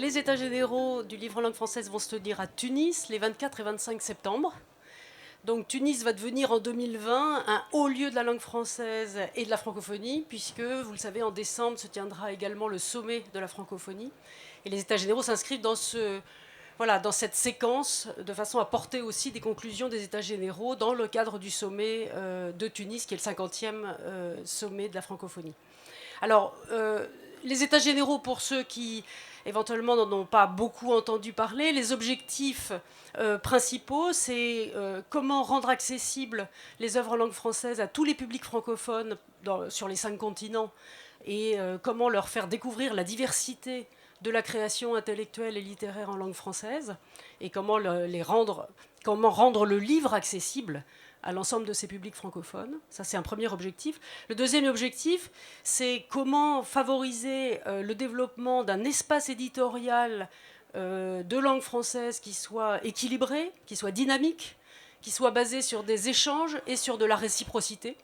les États généraux du livre en langue française vont se tenir à Tunis les 24 et 25 septembre. Donc Tunis va devenir en 2020 un haut lieu de la langue française et de la francophonie, puisque, vous le savez, en décembre se tiendra également le sommet de la francophonie. Et les États généraux s'inscrivent dans cette séquence, de façon à porter aussi des conclusions des États généraux dans le cadre du sommet de Tunis, qui est le 50e sommet de la francophonie. Alors, les États généraux, pour ceux qui éventuellement n'en ont pas beaucoup entendu parler, les objectifs principaux, c'est comment rendre accessibles les œuvres en langue française à tous les publics francophones sur les 5 continents, et comment leur faire découvrir la diversité de la création intellectuelle et littéraire en langue française, et comment rendre le livre accessible à l'ensemble de ces publics francophones. Ça, c'est un premier objectif. Le deuxième objectif, c'est comment favoriser le développement d'un espace éditorial de langue française qui soit équilibré, qui soit dynamique, qui soit basé sur des échanges et sur de la réciprocité.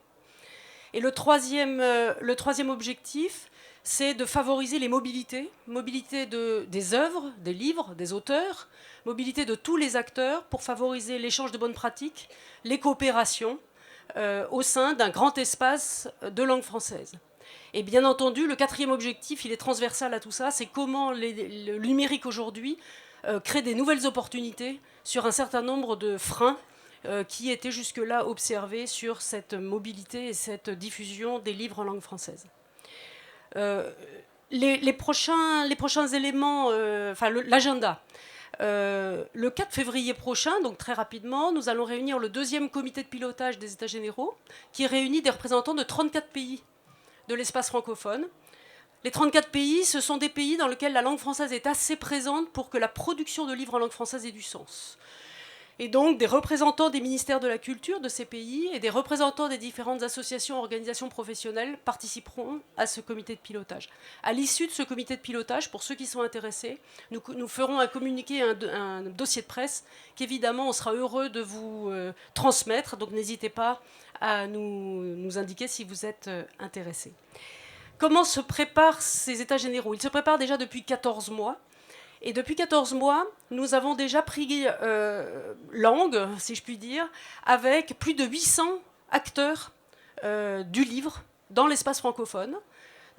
Et le troisième objectif, c'est de favoriser les mobilités, des œuvres, des livres, des auteurs, mobilité de tous les acteurs pour favoriser l'échange de bonnes pratiques, les coopérations au sein d'un grand espace de langue française. Et bien entendu, le quatrième objectif, il est transversal à tout ça, c'est comment le numérique aujourd'hui crée des nouvelles opportunités sur un certain nombre de freins qui étaient jusque-là observés sur cette mobilité et cette diffusion des livres en langue française. Les prochains éléments, l'agenda. Le 4 février prochain, donc très rapidement, nous allons réunir le 2e comité de pilotage des États généraux, qui réunit des représentants de 34 pays de l'espace francophone. Les 34 pays, ce sont des pays dans lesquels la langue française est assez présente pour que la production de livres en langue française ait du sens. Et donc, des représentants des ministères de la Culture de ces pays et des représentants des différentes associations, organisations professionnelles participeront à ce comité de pilotage. À l'issue de ce comité de pilotage, pour ceux qui sont intéressés, nous ferons un communiqué, un dossier de presse qu'évidemment, on sera heureux de vous transmettre. Donc, n'hésitez pas à nous indiquer si vous êtes intéressés. Comment se préparent ces États généraux ? Ils se préparent déjà depuis 14 mois. Et depuis 14 mois, nous avons déjà pris langue, si je puis dire, avec plus de 800 acteurs du livre dans l'espace francophone.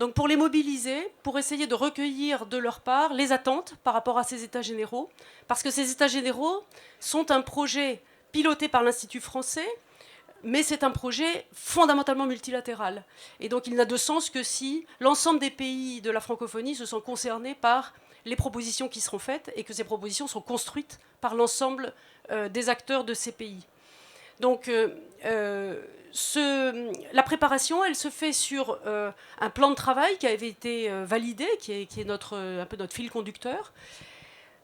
Donc pour les mobiliser, pour essayer de recueillir de leur part les attentes par rapport à ces États généraux, parce que ces États généraux sont un projet piloté par l'Institut français, mais c'est un projet fondamentalement multilatéral. Et donc il n'a de sens que si l'ensemble des pays de la francophonie se sont concernés par les propositions qui seront faites et que ces propositions sont construites par l'ensemble des acteurs de ces pays. Donc la préparation, elle se fait sur un plan de travail qui avait été validé, qui est un peu notre fil conducteur.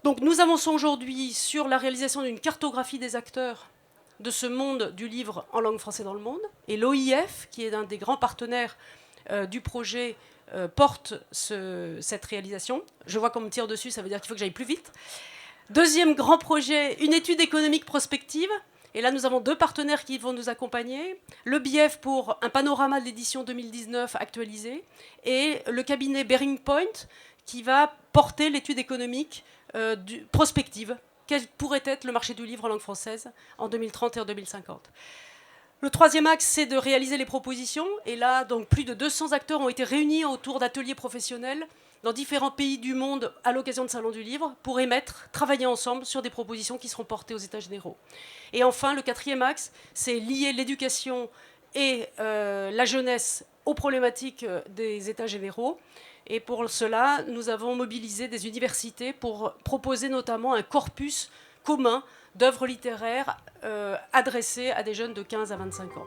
Donc nous avançons aujourd'hui sur la réalisation d'une cartographie des acteurs de ce monde du livre en langue française dans le monde. Et l'OIF, qui est un des grands partenaires du projet, porte cette réalisation. Je vois qu'on me tire dessus, ça veut dire qu'il faut que j'aille plus vite. Deuxième grand projet, une étude économique prospective. Et là, nous avons 2 partenaires qui vont nous accompagner. Le BIEF pour un panorama de l'édition 2019 actualisé et le cabinet Bearing Point qui va porter l'étude économique prospective. Quel pourrait être le marché du livre en langue française en 2030 et en 2050 ? Le 3e axe, c'est de réaliser les propositions. Et là, donc, plus de 200 acteurs ont été réunis autour d'ateliers professionnels dans différents pays du monde à l'occasion de Salon du Livre pour travailler ensemble sur des propositions qui seront portées aux États généraux. Et enfin, le 4e axe, c'est lier l'éducation et la jeunesse aux problématiques des États généraux. Et pour cela, nous avons mobilisé des universités pour proposer notamment un corpus commun d'œuvres littéraires adressées à des jeunes de 15 à 25 ans.